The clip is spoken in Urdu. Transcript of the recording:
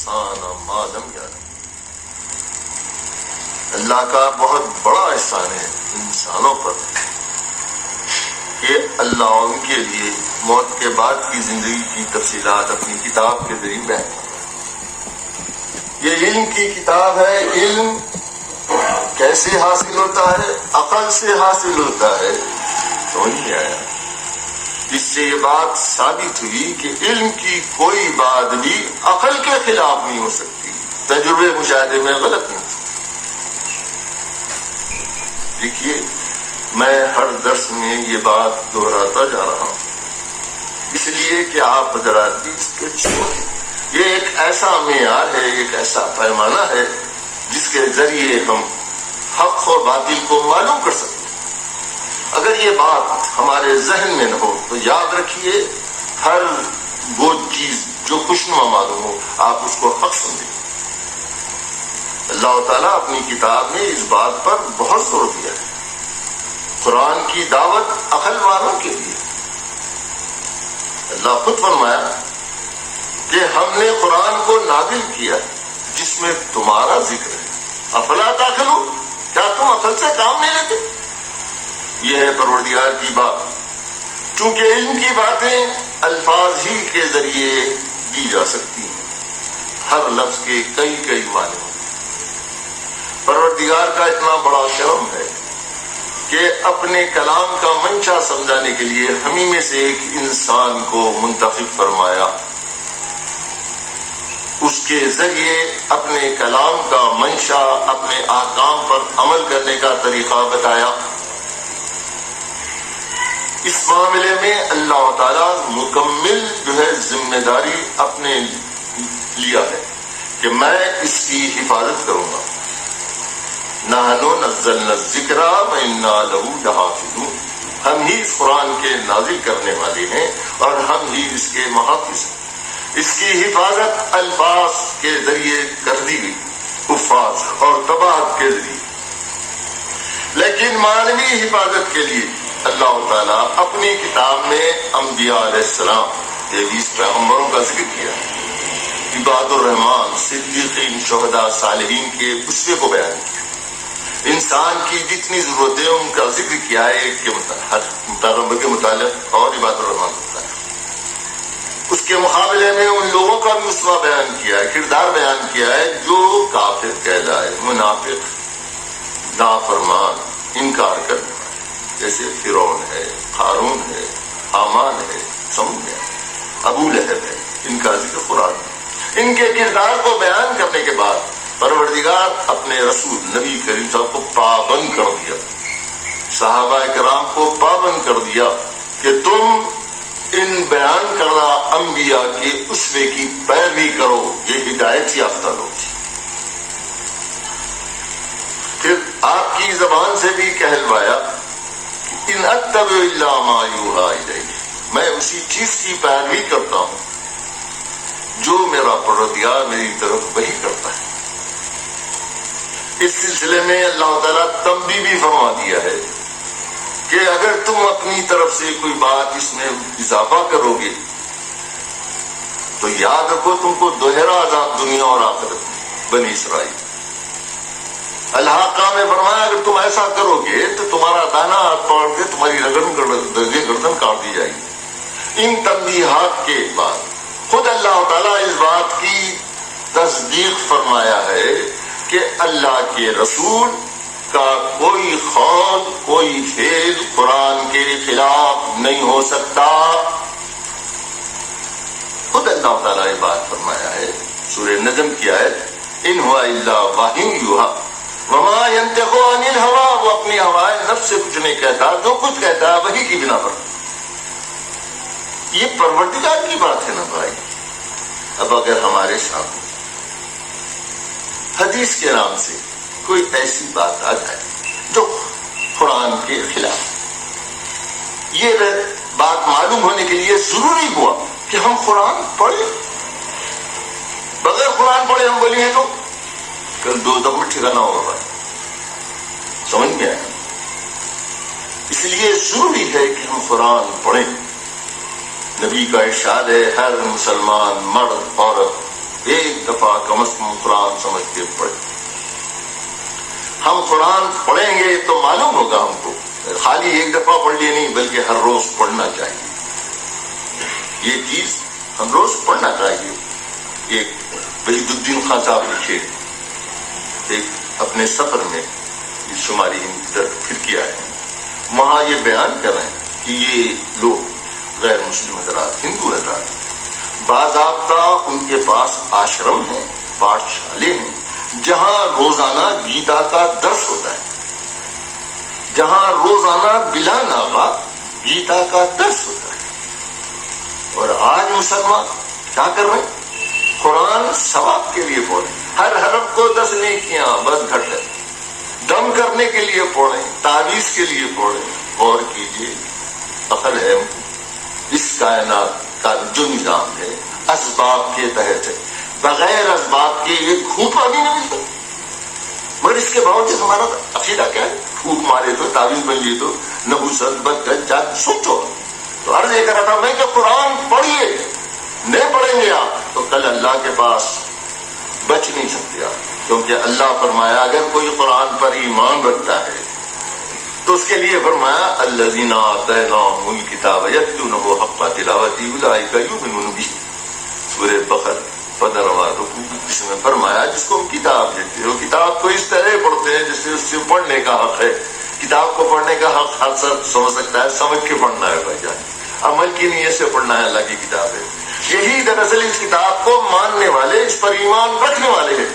الانسان ما لم یعلم۔ اللہ کا بہت بڑا احسان ہے انسانوں پر کہ اللہ ان کے لیے موت کے بعد کی زندگی کی تفصیلات اپنی کتاب کے ذریعے بیان کرتا ہے۔ یہ علم کی کتاب ہے۔ علم کیسے حاصل ہوتا ہے؟ عقل سے حاصل ہوتا ہے۔ سمجھ نہیں آیا؟ اس سے یہ بات ثابت ہوئی کہ علم کی کوئی بات بھی عقل کے خلاف نہیں ہو سکتی، تجربے مشاہدے میں غلط نہیں ہو سکتی۔ دیکھیے، میں ہر درس میں یہ بات دہراتا جا رہا ہوں اس لیے کہ آپ حضرات بھی اس کے چھوڑیں۔ یہ ایک ایسا معیار ہے، ایک ایسا پیمانہ ہے جس کے ذریعے ہم حق اور باطل کو معلوم کر سکتے ہیں۔ اگر یہ بات ہمارے ذہن میں نہ ہو تو یاد رکھیے، ہر وہ چیز جو خوشنما معلوم ہو آپ اس کو حق سمجھیں۔ اللہ تعالیٰ اپنی کتاب میں اس بات پر بہت زور دیا ہے۔ قرآن کی دعوت عقل والوں کے لیے۔ اللہ خود فرمایا کہ ہم نے قرآن کو نازل کیا جس میں تمہارا ذکر ہے، افلا تعقلون، کیا تم عقل سے کام نہیں لیتے؟ یہ ہے پروردگار کی بات۔ چونکہ علم کی باتیں الفاظ ہی کے ذریعے دی جا سکتی ہیں، ہر لفظ کے کئی کئی معنی ہوتے ہیں۔ پروردگار کا اتنا بڑا کرم ہے کہ اپنے کلام کا منشا سمجھانے کے لیے ہمیں میں سے ایک انسان کو منتخب فرمایا، اس کے ذریعے اپنے کلام کا منشا، اپنے احکام پر عمل کرنے کا طریقہ بتایا۔ اس معاملے میں اللہ تعالیٰ مکمل ذمہ داری اپنے لیا ہے کہ میں اس کی حفاظت کروں گا۔ نحنو نزلنا الذکر وإنا لہ لحافظون، ہم ہی اس قرآن کے نازل کرنے والے ہیں اور ہم ہی اس کے محافظ ہیں۔ اس کی حفاظت الفاظ کے ذریعے کر دی گئی، حفاظ اور طباعت کے ذریعے، لیکن معنوی حفاظت کے لیے اللہ تعالیٰ اپنی کتاب میں انبیاء علیہ السلام 23 پیغمبروں کا ذکر کیا، عباد الرحمان، صدیقین، شہداء، صالحین کے اسوے کو بیان کیا، انسان کی جتنی ضرورتیں ان کا ذکر کیا ہے، ایک کے پیغمبر کے متعلق اور عباد الرحمان کے متعلق۔ اس کے مقابلے میں ان لوگوں کا بھی اسوہ بیان کیا ہے، کردار بیان کیا ہے جو کافر کہلائے، منافق، نافرمان، انکار کرنے، جیسے فرعون ہے، قارون ہے، حامان ہے، سمجھ میں ابو لہب ہے، ان کا ذکر قرآن ہے۔ ان کے کردار کو بیان کرنے کے بعد پروردگار اپنے رسول نبی کریم صاحب کو پابند کر دیا، صحابہ کرام کو پابند کر دیا کہ تم ان بیان کردہ انبیاء کے اسوے کی پیروی کرو، یہ ہدایت یافتہ لوگ تھے۔ پھر آپ کی زبان سے بھی کہلوایا ان اتبع الا ما یوحی الی، میں اسی چیز کی پیروی کرتا ہوں جو میرا پروردگار میری طرف وحی کرتا ہے۔ اس سلسلے میں اللہ تعالیٰ تنبیہ بھی فرما دیا ہے کہ اگر تم اپنی طرف سے کوئی بات اس میں اضافہ کرو گے تو یاد رکھو تم کو دوہرا عذاب دنیا اور آخرت میں۔ بنی اسرائیل الحاقہ میں فرمایا اگر تم ایسا کرو گے تو تمہارا دانا ہاتھ پکڑ کے تمہاری گردن کاٹ دی جائے گی۔ ان تنبیہات کے بعد خود اللہ تعالیٰ اس بات کی تصدیق فرمایا ہے کہ اللہ کے رسول کا کوئی قول، کوئی فعل قرآن کے خلاف نہیں ہو سکتا۔ خود اللہ تعالیٰ یہ بات فرمایا ہے سورہ نجم کی آیت، ان ہوا الا وحی یوحی وما ينطق عن الهوى، وہ اپنی ہوائے نفس سے کچھ نہیں کہتا، جو کچھ کہتا ہے وحی کی بنا پر۔ یہ پروردگار کی بات ہے نا بھائی۔ اب اگر ہمارے سامنے حدیث کے نام سے کوئی ایسی بات آ جائے جو قرآن کے خلاف، یہ بات معلوم ہونے کے لیے ضروری ہوا کہ ہم قرآن پڑھیں۔ بغیر قرآن پڑھے ہم بولیں تو کل دو دم میں ٹھکانا ہوگا بھائی، سمجھ میں آیا؟ اس لیے ضروری ہے کہ ہم قرآن پڑھیں۔ نبی کا ارشاد ہے ہر مسلمان مرد عورت ایک دفعہ کم از کم قرآن سمجھ کے پڑھیں. ہم قرآن پڑھیں گے تو معلوم ہوگا ہم کو، خالی ایک دفعہ پڑھ لیے نہیں بلکہ ہر روز پڑھنا چاہیے. یہ چیز ہم روز پڑھنا چاہیے. ایک وحید الدین خان صاحب لکھے ایک اپنے سفر میں شماری ہند پھر کیا ہے، وہاں یہ بیان کر رہے ہیں کہ یہ لوگ غیر مسلم حضرات، ہندو حضرات، باضابطہ ان کے پاس آشرم ہیں، پاٹھ شالے ہیں، جہاں روزانہ گیتا کا درس ہوتا ہے، جہاں روزانہ بلا ناغہ گیتا کا درس ہوتا ہے. اور آج مسلمان کیا کر رہے ہیں؟ قرآن ثواب کے لیے پڑھیں، ہر حرف کو 10 نیکیاں بس گھٹ ہے، دم کرنے کے لیے پڑھیں، تعویذ کے لیے پڑھیں. اور کیجیے، عقل ہے، اس کائنات کا جو نظام ہے اسباب کے تحت ہے، بغیر اسباب کے ایک گھوٹا بھی نہیں ملتا. مگر اس کے باوجود ہمارا عقیدہ کیا ہے؟ پھوک مارے تو، تعویذ بن لیے تو، نبوست بدگت جات سوچو. تو عرض یہ کر رہا تھا میں کہ قرآن پڑھیے، نہیں پڑھیں گے آپ تو کل اللہ کے پاس بچ نہیں سکتے آپ. کیونکہ اللہ فرمایا اگر کوئی قرآن پر ایمان رکھتا ہے تو اس کے لیے فرمایا الذین آتیناہم الکتاب یتلونہ حق تلاوتہ اولئک یؤمنون بہ. سورہ بقرہ 15واں رکوع، اس میں فرمایا جس کو ہم کتاب دیتے ہو، کتاب کو اس طرح پڑھتے ہیں جس سے اس سے پڑھنے کا حق ہے. کتاب کو پڑھنے کا حق ہر سب سمجھ سکتا ہے، سمجھ کے پڑھنا ہے بھائی جان، عمل کی نیت سے پڑھنا ہے. اللہ کی کتاب ہے، یہی دراصل اس کتاب کو ماننے والے، اس پر ایمان رکھنے والے ہیں.